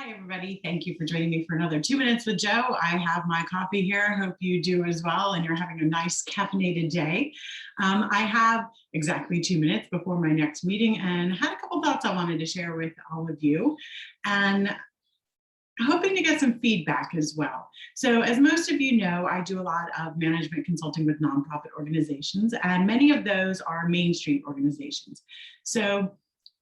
Hi, everybody. Thank you for joining me for another 2 minutes with Joe. I have my coffee here. Hope you do as well, and you're having a nice caffeinated day. I have exactly 2 minutes before my next meeting and had a couple thoughts I wanted to share with all of you, and hoping to get some feedback as well. So as most of you know, I do a lot of management consulting with nonprofit organizations, and many of those are Main Street organizations. So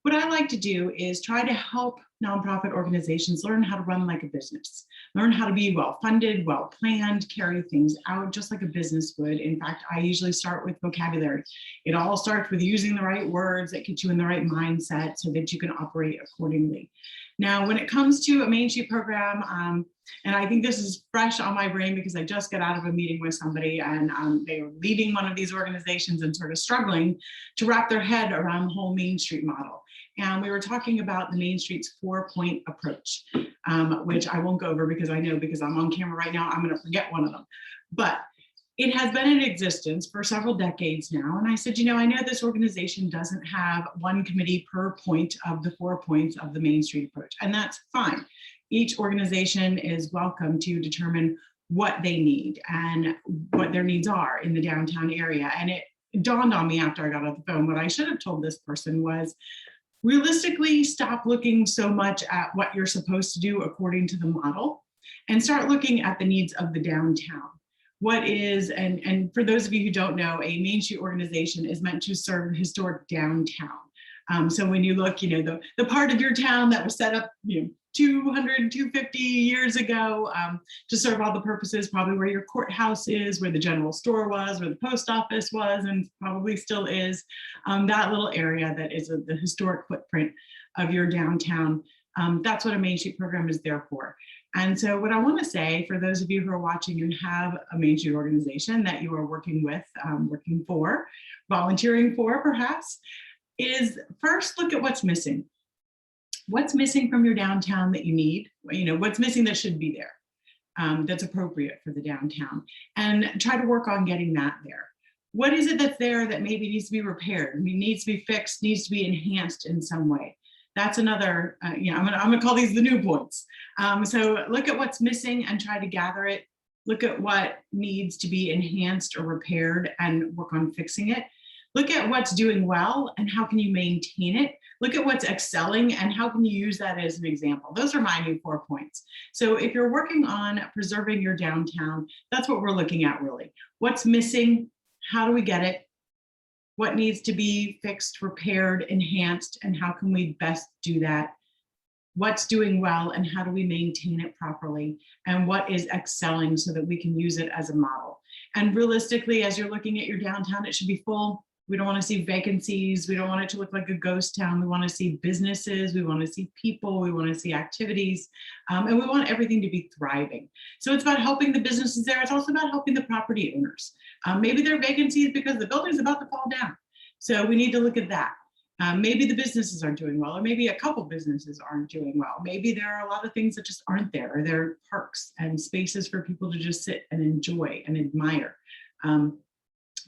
what I like to do is try to help nonprofit organizations learn how to run like a business, learn how to be well-funded, well-planned, carry things out just like a business would. In fact, I usually start with vocabulary. It all starts with using the right words that get you in the right mindset so that you can operate accordingly. Now, when it comes to a Main Street program, and I think this is fresh on my brain because I just got out of a meeting with somebody and they were leading one of these organizations and sort of struggling to wrap their head around the whole Main Street model. And we were talking about the Main Street's 4-point approach, which I won't go over because I know because I'm on camera right now, I'm going to forget one of them. But it has been in existence for several decades now. And I said, you know, I know this organization doesn't have one committee per point of the 4 points of the Main Street approach, and that's fine. Each organization is welcome to determine what they need and what their needs are in the downtown area. And it dawned on me after I got off the phone, what I should have told this person was, realistically, stop looking so much at what you're supposed to do according to the model and start looking at the needs of the downtown. What is, and for those of you who don't know, a Main Street organization is meant to serve historic downtown. So when you look, you know, the part of your town that was set up, you know, 200, 250 years ago to serve all the purposes, probably where your courthouse is, where the general store was, where the post office was, and probably still is, that little area that is the historic footprint of your downtown. That's what a Main Street program is there for. And so what I want to say for those of you who are watching and have a Main Street organization that you are working with, working for, volunteering for perhaps, is first look at what's missing. What's missing from your downtown that you need? You know, what's missing that should be there, that's appropriate for the downtown, and try to work on getting that there. What is it that's there that maybe needs to be repaired, needs to be fixed, needs to be enhanced in some way? That's another, you know, I'm gonna call these the new points. So look at what's missing and try to gather it. Look at what needs to be enhanced or repaired and work on fixing it. Look at what's doing well and how can you maintain it. Look at what's excelling and how can you use that as an example. Those are my new 4 points. So if you're working on preserving your downtown, that's what we're looking at really. What's missing? How do we get it? What needs to be fixed, repaired, enhanced, and how can we best do that? What's doing well and how do we maintain it properly? And what is excelling so that we can use it as a model? And realistically, as you're looking at your downtown, it should be full. We don't want to see vacancies. We don't want it to look like a ghost town. We want to see businesses. We want to see people. We want to see activities. And we want everything to be thriving. So it's about helping the businesses there. It's also about helping the property owners. Maybe there are vacancies because the building's about to fall down. So we need to look at that. Maybe the businesses aren't doing well, or maybe a couple businesses aren't doing well. Maybe there are a lot of things that just aren't there, or there are parks and spaces for people to just sit and enjoy and admire.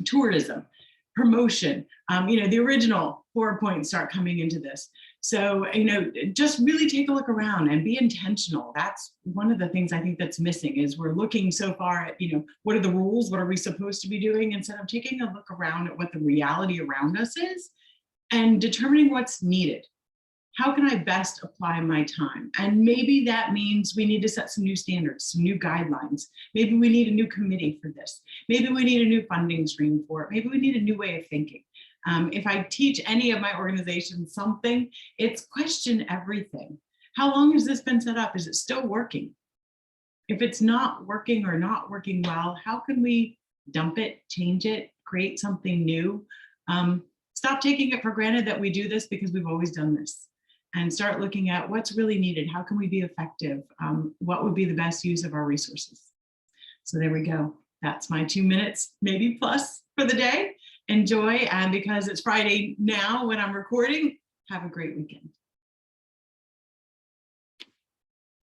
Tourism, promotion, you know, the original 4 points start coming into this. So, you know, just really take a look around and be intentional. That's one of the things I think that's missing is we're looking so far at, you know, what are the rules? What are we supposed to be doing? Instead of taking a look around at what the reality around us is and determining what's needed. How can I best apply my time? And maybe that means we need to set some new standards, some new guidelines. Maybe we need a new committee for this. Maybe we need a new funding stream for it. Maybe we need a new way of thinking. If I teach any of my organizations something, it's question everything. How long has this been set up? Is it still working? If it's not working or not working well, how can we dump it, change it, create something new? Stop taking it for granted that we do this because we've always done this. And start looking at what's really needed. How can we be effective? What would be the best use of our resources? So there we go. That's my 2 minutes, maybe plus for the day. Enjoy. And because it's Friday now when I'm recording, have a great weekend.